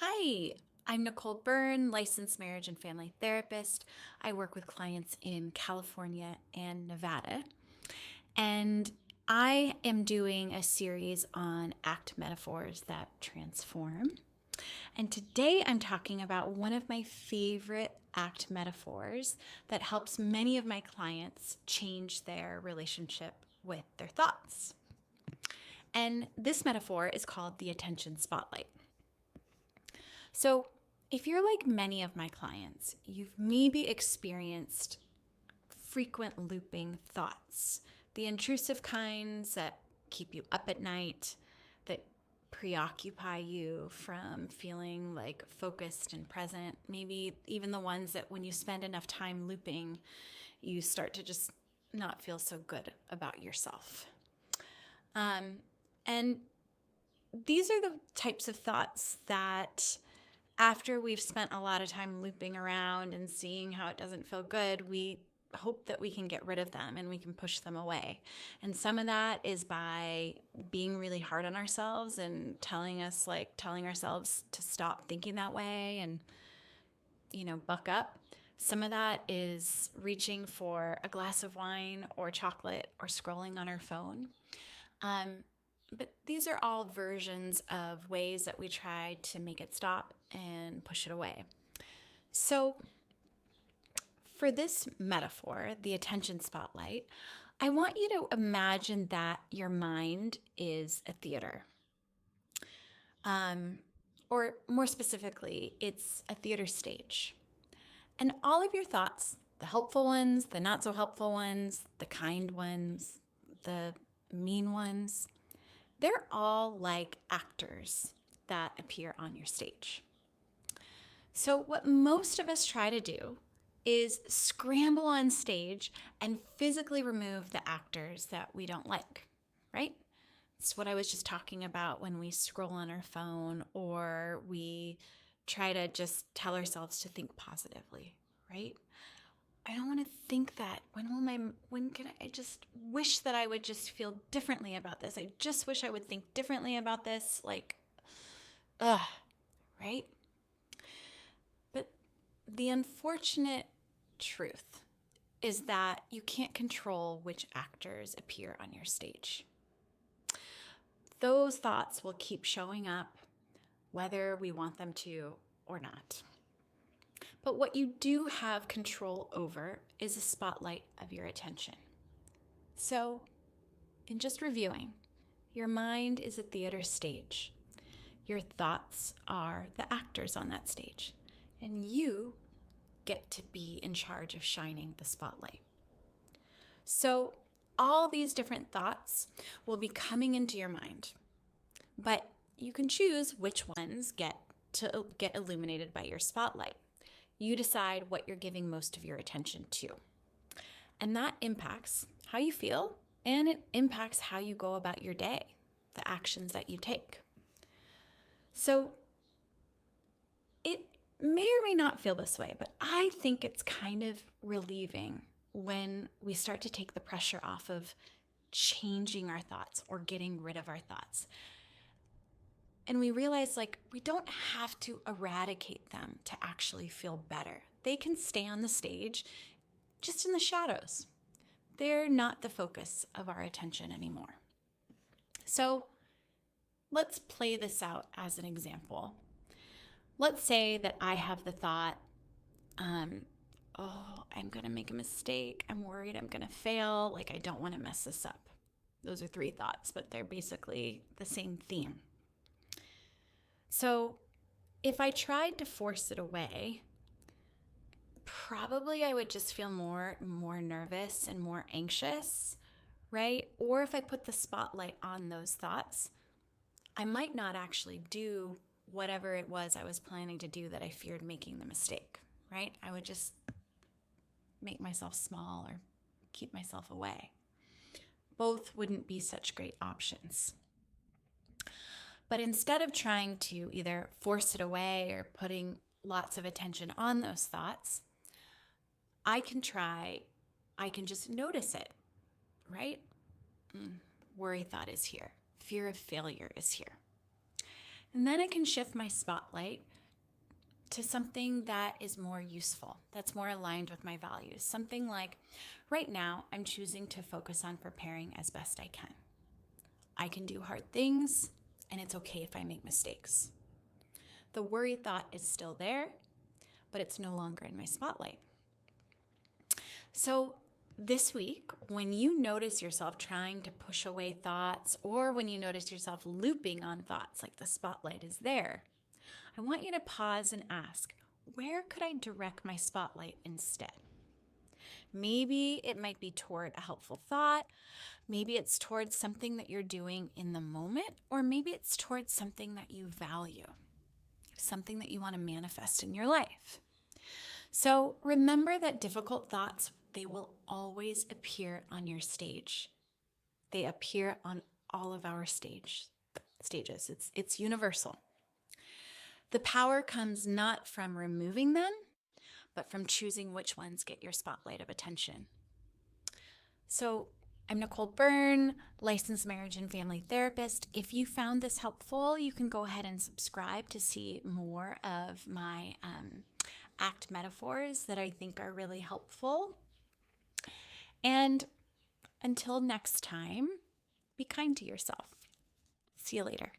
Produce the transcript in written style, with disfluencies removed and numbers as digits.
Hi, I'm Nicole Byrne, licensed marriage and family therapist. I work with clients in California and Nevada. And I am doing a series on act metaphors that transform. And today I'm talking about one of my favorite act metaphors that helps many of my clients change their relationship with their thoughts. And this metaphor is called the attention spotlight. So, if you're like many of my clients, you've maybe experienced frequent looping thoughts, the intrusive kinds that keep you up at night, that preoccupy you from feeling like focused and present, maybe even the ones that when you spend enough time looping, you start to just not feel so good about yourself. And these are the types of thoughts that after we've spent a lot of time looping around and seeing how it doesn't feel good, we hope that we can get rid of them and we can push them away. And some of that is by being really hard on ourselves and telling ourselves to stop thinking that way and, buck up. Some of that is reaching for a glass of wine or chocolate or scrolling on our phone. But these are all versions of ways that we try to make it stop and push it away. So for this metaphor, the attention spotlight, I want you to imagine that your mind is a theater. Or more specifically, it's a theater stage. And all of your thoughts, the helpful ones, the not so helpful ones, the kind ones, the mean ones, they're all like actors that appear on your stage. So what most of us try to do is scramble on stage and physically remove the actors that we don't like, right? It's what I was just talking about when we scroll on our phone or we try to just tell ourselves to think positively, right? I don't want to think that. When can I just wish that I would just feel differently about this? I just wish I would think differently about this. Right? But the unfortunate truth is that you can't control which actors appear on your stage. Those thoughts will keep showing up whether we want them to or not. But what you do have control over is the spotlight of your attention. So, in just reviewing, your mind is a theater stage. Your thoughts are the actors on that stage. And you get to be in charge of shining the spotlight. So, all these different thoughts will be coming into your mind. But you can choose which ones get illuminated by your spotlight. You decide what you're giving most of your attention to. And that impacts how you feel, and it impacts how you go about your day, the actions that you take. So it may or may not feel this way, but I think it's kind of relieving when we start to take the pressure off of changing our thoughts or getting rid of our thoughts. And we realize we don't have to eradicate them to actually feel better. They can stay on the stage just in the shadows. They're not the focus of our attention anymore. So let's play this out as an example. Let's say that I have the thought, I'm going to make a mistake. I'm worried I'm going to fail. I don't want to mess this up. Those are 3 thoughts, but they're basically the same theme. So if I tried to force it away, probably I would just feel more nervous and more anxious, right? Or if I put the spotlight on those thoughts, I might not actually do whatever it was I was planning to do that I feared making the mistake, right? I would just make myself small or keep myself away. Both wouldn't be such great options. But instead of trying to either force it away or putting lots of attention on those thoughts, I can just notice it, right? Worry thought is here. Fear of failure is here. And then I can shift my spotlight to something that is more useful, that's more aligned with my values. Something like, right now, I'm choosing to focus on preparing as best I can. I can do hard things, and it's okay if I make mistakes. The worry thought is still there, but it's no longer in my spotlight. So this week, when you notice yourself trying to push away thoughts, or when you notice yourself looping on thoughts like the spotlight is there, I want you to pause and ask, where could I direct my spotlight instead? Maybe it might be toward a helpful thought. Maybe it's towards something that you're doing in the moment, or maybe it's towards something that you value, something that you want to manifest in your life. So remember that difficult thoughts, they will always appear on your stage. They appear on all of our stages. It's universal. The power comes not from removing them, but from choosing which ones get your spotlight of attention. So I'm Nicole Byrne, licensed marriage and family therapist. If you found this helpful, you can go ahead and subscribe to see more of my act metaphors that I think are really helpful. And until next time, be kind to yourself. See you later.